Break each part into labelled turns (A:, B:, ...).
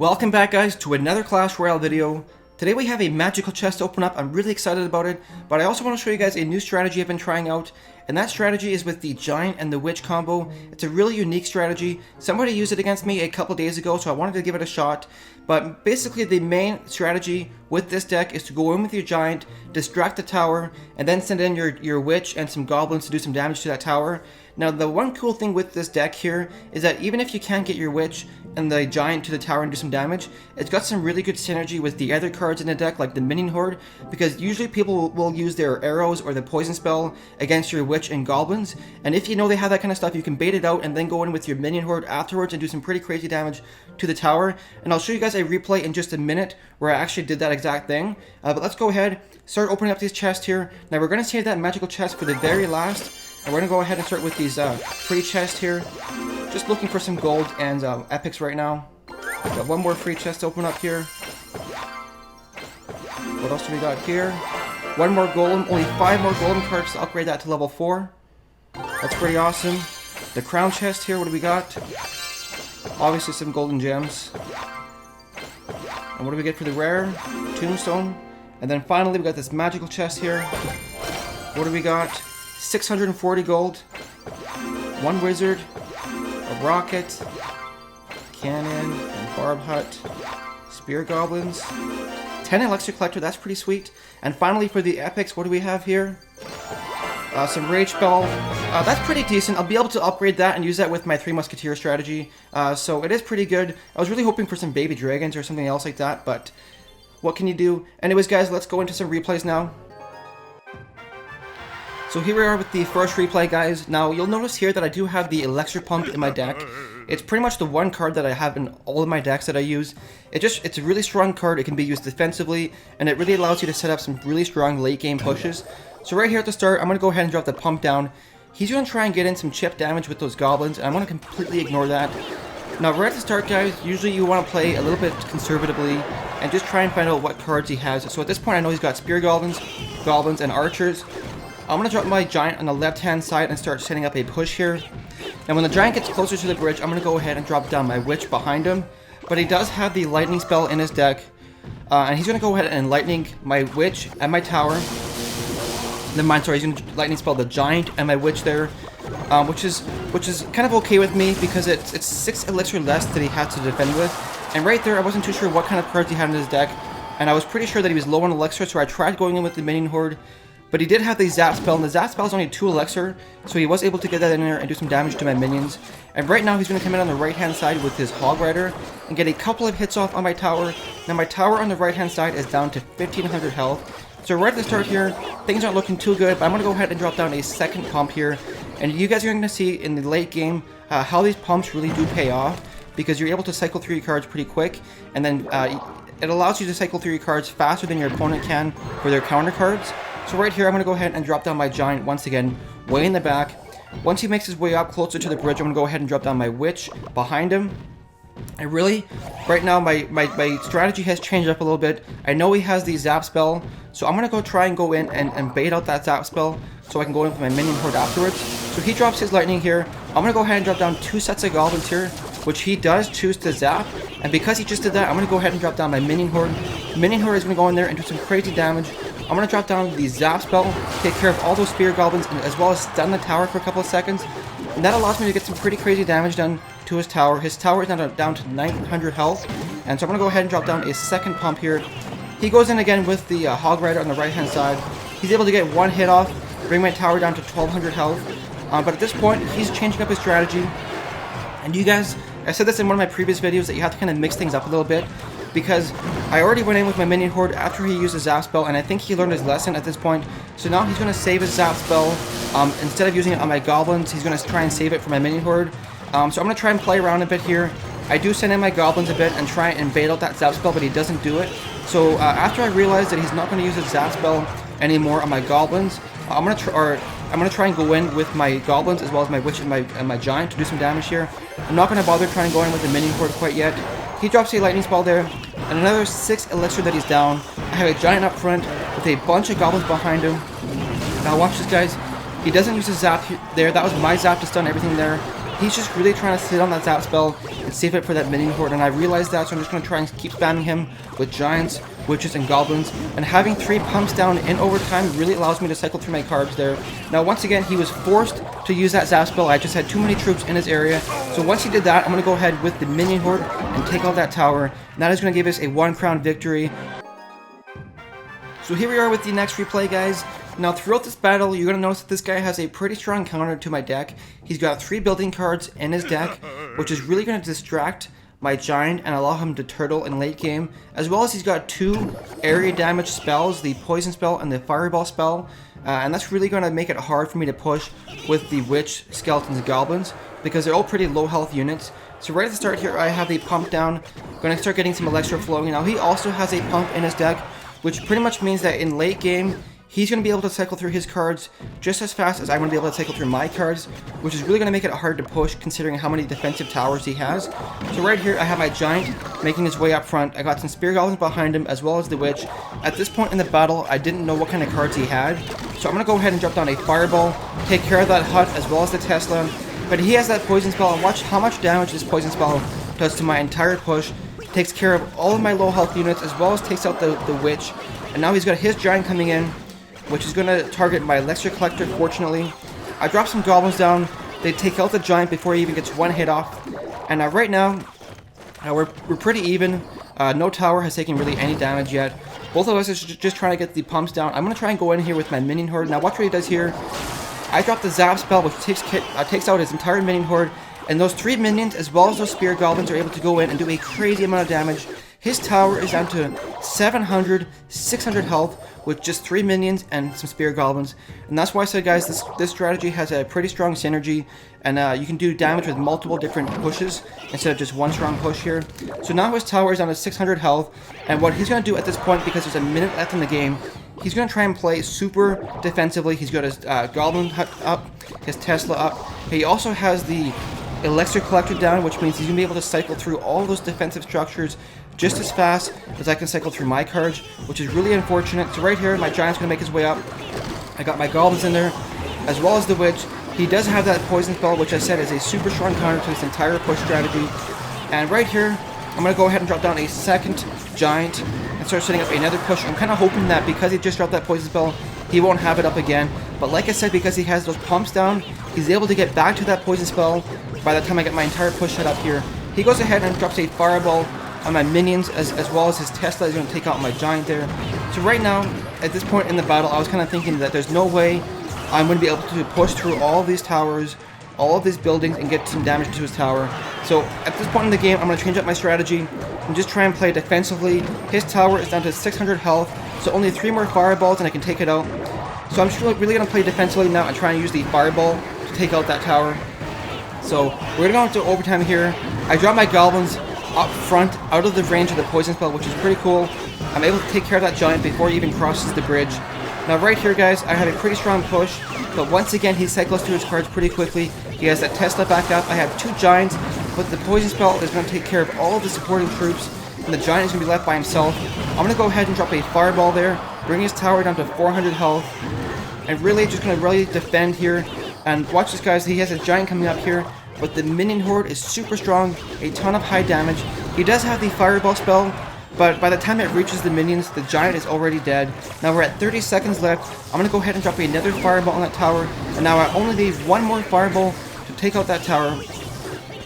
A: Welcome back, guys, to another Clash Royale video. Today we have a magical chest to open up. I'm really excited about it, but I also want to show you guys a new strategy I've been trying out, and that strategy is with the Giant and the Witch combo. It's a really unique strategy. Somebody used it against me a couple days ago, so I wanted to give it a shot. But basically the main strategy with this deck is to go in with your Giant, distract the tower, and then send in your Witch and some Goblins to do some damage to that tower. Now the one cool thing with this deck here is that even if you can't get your Witch and the Giant to the tower and do some damage, it's got some really good synergy with the other cards in the deck, like the Minion Horde, because usually people will use their arrows or the poison spell against your Witch and Goblins, and if you know they have that kind of stuff, you can bait it out and then go in with your Minion Horde afterwards and do some pretty crazy damage to the tower. And I'll show you guys a replay in just a minute where I actually did that exact thing. But let's go ahead, start opening up these chests here. Now we're going to save that magical chest for the very last, and we're going to go ahead and start with these free chests here. Just looking for some gold and epics right now. Got one more free chest to open up here. What else do we got here? One more golem, only 5 more golem cards to upgrade that to level 4. That's pretty awesome. The crown chest here, what do we got? Obviously some golden gems. And what do we get for the rare? Tombstone. And then finally we got this magical chest here. What do we got? 640 gold. 1 wizard. A rocket. Cannon. And barb hut. Spear goblins. 10 elixir collector, that's pretty sweet. And finally for the epics, what do we have here? Some rage spell. That's pretty decent. I'll be able to upgrade that and use that with my 3 musketeer strategy. So it is pretty good. I was really hoping for some baby dragons or something else like that, but what can you do? Anyways, guys, let's go into some replays now. So here we are with the first replay, guys. Now you'll notice here that I do have the elixir pump in my deck. It's pretty much the one card that I have in all of my decks that I use. It's a really strong card. It can be used defensively, and it really allows you to set up some really strong late game pushes. So right here at the start, I'm going to go ahead and drop the pump down. He's going to try and get in some chip damage with those goblins, and I'm going to completely ignore that. Now right at the start, guys, usually you want to play a little bit conservatively and just try and find out what cards he has. So at this point I know he's got spear goblins, and archers. I'm going to drop my Giant on the left hand side and start setting up a push here. And when the Giant gets closer to the bridge, I'm going to go ahead and drop down my Witch behind him. But he does have the lightning spell in his deck, and he's going to go ahead and lightning my Witch and my tower. Never mind, sorry, he's going to lightning spell the Giant and my Witch there, which is kind of okay with me because it's 6 elixir less that he had to defend with. And right there, I wasn't too sure what kind of cards he had in his deck, and I was pretty sure that he was low on elixir, so I tried going in with the Minion Horde. But he did have the zap spell, and the zap spell is only 2 elixir, so he was able to get that in there and do some damage to my minions. And right now he's going to come in on the right hand side with his Hog Rider and get a couple of hits off on my tower. Now my tower on the right hand side is down to 1500 health. So right at the start here, things aren't looking too good, but I'm going to go ahead and drop down a second pump here. And you guys are going to see in the late game how these pumps really do pay off, because you're able to cycle through your cards pretty quick, and then it allows you to cycle through your cards faster than your opponent can for their counter cards. So right here, I'm going to go ahead and drop down my Giant once again, way in the back. Once he makes his way up closer to the bridge, I'm going to go ahead and drop down my Witch behind him. And really, right now, my strategy has changed up a little bit. I know he has the zap spell, so I'm going to try and go in and bait out that zap spell so I can go in with my Minion Horde afterwards. So he drops his lightning here. I'm going to go ahead and drop down 2 sets of goblins here, which he does choose to zap. And because he just did that, I'm going to go ahead and drop down my Minion Horde. Minion Horde is going to go in there and do some crazy damage. I'm going to drop down the zap spell, take care of all those spear goblins, and as well as stun the tower for a couple of seconds. And that allows me to get some pretty crazy damage done to his tower. His tower is now down to 900 health. And so I'm going to go ahead and drop down a second pump here. He goes in again with the Hog Rider on the right hand side. He's able to get 1 hit off, bring my tower down to 1200 health. But at this point, he's changing up his strategy. And you guys, I said this in one of my previous videos, that you have to kind of mix things up a little bit, because I already went in with my Minion Horde after he used his zap spell, and I think he learned his lesson at this point. So now he's going to save his zap spell. Instead of using it on my goblins, he's going to try and save it for my Minion Horde. So I'm going to try and play around a bit here. I do send in my goblins a bit and try and bait out that zap spell, but he doesn't do it. So after I realize that he's not going to use his zap spell anymore on my goblins, I'm going to try and go in with my goblins as well as my Witch and my Giant to do some damage here. I'm not going to bother trying to go in with the Minion Horde quite yet. He drops a lightning spell there, and another 6 elixir that he's down. I have a Giant up front with a bunch of goblins behind him. Now watch this, guys. He doesn't use his zap there. That was my zap to stun everything there. he's just really trying to sit on that zap spell and save it for that minion horde, and I realized that, so I'm just going to try and keep spamming him with giants, witches, and goblins, and having 3 pumps down in overtime really allows me to cycle through my cards there. Now once again, he was forced to use that zap spell. I just had too many troops in his area, so once he did that, I'm going to go ahead with the minion horde and take out that tower, and that is going to give us a 1 crown victory. So here we are with the next replay, guys. Now throughout this battle, you're going to notice that this guy has a pretty strong counter to my deck. He's got 3 building cards in his deck, which is really going to distract my giant and allow him to turtle in late game, as well as he's got 2 area damage spells, the poison spell and the fireball spell, and that's really going to make it hard for me to push with the witch, skeletons, and goblins, because they're all pretty low health units. So right at the start here, I have the pump down, going to start getting some elixir flowing. Now he also has a pump in his deck, which pretty much means that in late game, he's going to be able to cycle through his cards just as fast as I'm going to be able to cycle through my cards, which is really going to make it hard to push considering how many defensive towers he has. So right here, I have my giant making his way up front. I got some spear goblins behind him as well as the witch. At this point in the battle, I didn't know what kind of cards he had, so I'm going to go ahead and drop down a fireball, take care of that hut as well as the Tesla. But he has that poison spell, and watch how much damage this poison spell does to my entire push. Takes care of all of my low health units as well as takes out the witch. And now he's got his giant coming in, which is going to target my elixir collector, fortunately. I drop some goblins down. They take out the giant before he even gets 1 hit off. And right now, we're pretty even. No tower has taken really any damage yet. Both of us are just trying to get the pumps down. I'm going to try and go in here with my minion horde. Now watch what he does here. I drop the zap spell, which takes out his entire minion horde. And those 3 minions, as well as those spear goblins, are able to go in and do a crazy amount of damage. His tower is down to 700, 600 health with just 3 minions and some spear goblins. And that's why I said, guys, this strategy has a pretty strong synergy. And you can do damage with multiple different pushes instead of just one strong push here. So now his tower is down to 600 health. And what he's going to do at this point, because there's a minute left in the game, he's going to try and play super defensively. He's got his goblin hut up, his Tesla up. He also has the elixir collector down, which means he's going to be able to cycle through all those defensive structures just as fast as I can cycle through my cards, which is really unfortunate. So right here, my giant's going to make his way up. I got my goblins in there, as well as the witch. He does have that poison spell, which I said is a super strong counter to this entire push strategy. And right here, I'm going to go ahead and drop down a second giant and start setting up another push. I'm kind of hoping that because he just dropped that poison spell, he won't have it up again. But like I said, because he has those pumps down, he's able to get back to that poison spell by the time I get my entire push set up here. He goes ahead and drops a fireball on my minions as well as his Tesla is going to take out my giant there. So right now, at this point in the battle, I was kind of thinking that there's no way I'm going to be able to push through all of these towers, all of these buildings, and get some damage to his tower. So at this point in the game, I'm going to change up my strategy and just try and play defensively. His tower is down to 600 health, so only 3 more fireballs and I can take it out. So I'm just really going to play defensively now and try and use the fireball to take out that tower. So we're going to go into overtime here. I drop my goblins up front, out of the range of the poison spell, which is pretty cool. I'm able to take care of that giant before he even crosses the bridge. Now right here, guys, I have a pretty strong push, but once again, he cycles through his cards pretty quickly. He has that Tesla back up. I have 2 giants, but the poison spell is going to take care of all of the supporting troops, and the giant is going to be left by himself. I'm going to go ahead and drop a fireball there, bring his tower down to 400 health, and really just going to really defend here. And watch this, guys, he has a giant coming up here, but the minion horde is super strong, a ton of high damage. He does have the fireball spell, but by the time it reaches the minions, the giant is already dead. Now we're at 30 seconds left. I'm going to go ahead and drop another fireball on that tower, and now I only need 1 more fireball to take out that tower,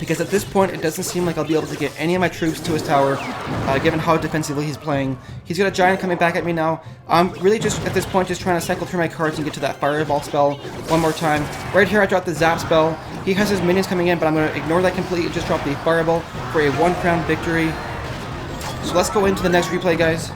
A: because at this point it doesn't seem like I'll be able to get any of my troops to his tower, given how defensively he's playing. He's got a giant coming back at me now. I'm really just at this point just trying to cycle through my cards and get to that fireball spell one more time. Right here I dropped the zap spell. He has his minions coming in, but I'm going to ignore that completely and just drop the fireball for a 1 crown victory. So let's go into the next replay, guys.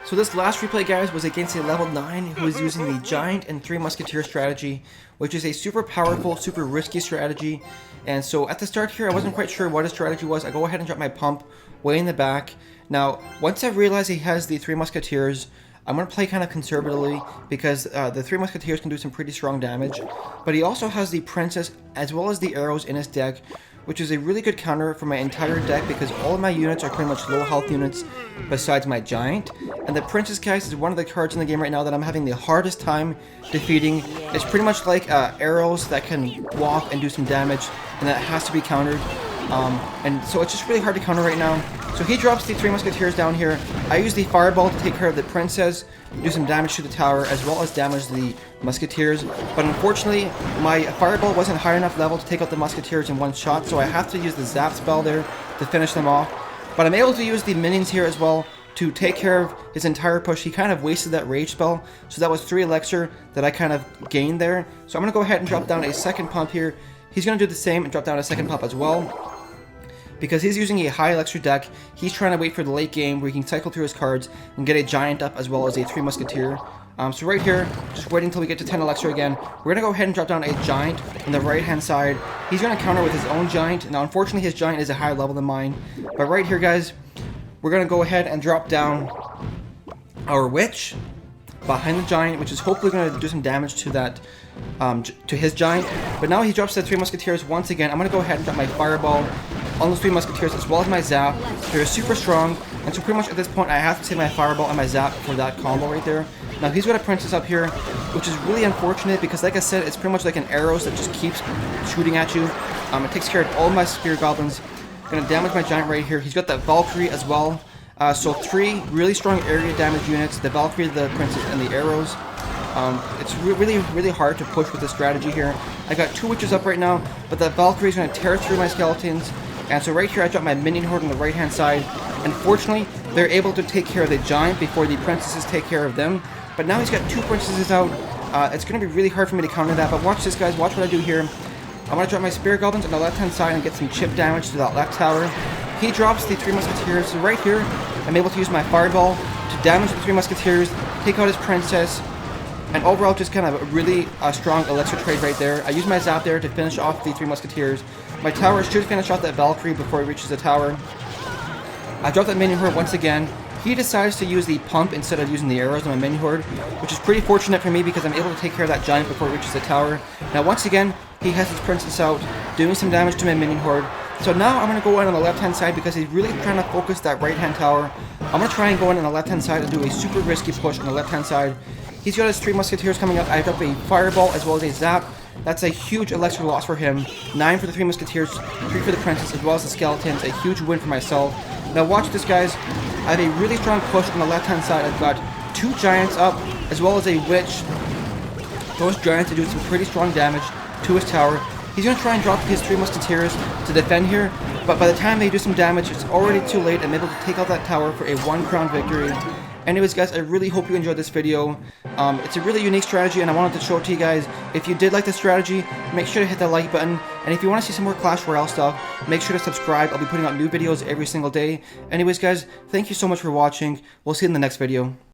A: So this last replay, guys, was against a level 9 who was using the Giant and 3 Musketeer strategy, which is a super powerful, super risky strategy. And so at the start here, I wasn't quite sure what his strategy was. I go ahead and drop my pump way in the back. Now, once I realize he has the 3 Musketeers, I'm going to play kind of conservatively because the 3 Musketeers can do some pretty strong damage. But he also has the Princess as well as the arrows in his deck, which is a really good counter for my entire deck because all of my units are pretty much low health units besides my giant. And the princess, guys, is one of the cards in the game right now that I'm having the hardest time defeating. It's pretty much like arrows that can walk and do some damage, and that has to be countered. And so it's just really hard to counter right now. So he drops the 3 musketeers down here. I use the fireball to take care of the princess, do some damage to the tower, as well as damage the musketeers. But unfortunately, my fireball wasn't high enough level to take out the musketeers in one shot, so I have to use the zap spell there to finish them off. But I'm able to use the minions here as well to take care of his entire push. He kind of wasted that rage spell, so that was 3 elixir that I kind of gained there. So I'm going to go ahead and drop down a second pump here. He's going to do the same and drop down a second pump as well. Because he's using a high elixir deck, he's trying to wait for the late game where he can cycle through his cards and get a giant up as well as a 3 musketeer. So right here, just waiting until we get to 10 elixir again, we're going to go ahead and drop down a giant on the right hand side. He's going to counter with his own giant. Now unfortunately his giant is a higher level than mine. But right here, guys, we're going to go ahead and drop down our witch behind the giant, which is hopefully going to do some damage to that, to his giant. But now he drops the 3 musketeers once again. I'm going to go ahead and drop my fireball on those 3 musketeers as well as my zap. They're super strong, and so pretty much at this point I have to save my fireball and my zap for that combo right there. Now he's got a princess up here, which is really unfortunate because, like I said, it's pretty much like an arrows that just keeps shooting at you. It takes care of all my spear goblins. Gonna damage my giant right here. He's got that Valkyrie as well. So 3 really strong area damage units: the Valkyrie, the princess, and the arrows. It's really hard to push with this strategy here. I got 2 witches up right now, but the Valkyrie is going to tear through my skeletons. And so right here I drop my minion horde on the right hand side. Unfortunately, they're able to take care of the giant before the princesses take care of them. But now he's got 2 princesses out. It's going to be really hard for me to counter that. But watch this, guys. Watch what I do here. I'm going to drop my spirit goblins on the left hand side and get some chip damage to that left tower. He drops the 3 musketeers. So right here, I'm able to use my fireball to damage the 3 musketeers, take out his princess, and overall just kind of a really strong elixir trade right there. I use my zap there to finish off the 3 musketeers. My tower should finish off that Valkyrie before it reaches the tower. I drop that minion horde once again. He decides to use the pump instead of using the arrows on my minion horde, which is pretty fortunate for me because I'm able to take care of that giant before it reaches the tower. Now once again, he has his princess out, doing some damage to my minion horde. So now I'm going to go in on the left hand side because he's really trying to focus that right hand tower. I'm going to try and go in on the left hand side and do a super risky push on the left hand side. He's got his 3 musketeers coming up. I drop a fireball as well as a zap. That's a huge elixir loss for him. 9 for the 3 musketeers, 3 for the princess, as well as the skeletons. A huge win for myself. Now watch this, guys. I have a really strong push on the left hand side. I've got 2 giants up, as well as a witch. Those giants are doing some pretty strong damage to his tower. He's going to try and drop his 3 musketeers to defend here, but by the time they do some damage, it's already too late. I'm able to take out that tower for a 1 crown victory. Anyways, guys, I really hope you enjoyed this video. It's a really unique strategy, and I wanted to show it to you guys. If you did like the strategy, make sure to hit that like button. And if you want to see some more Clash Royale stuff, make sure to subscribe. I'll be putting out new videos every single day. Anyways, guys, thank you so much for watching. We'll see you in the next video.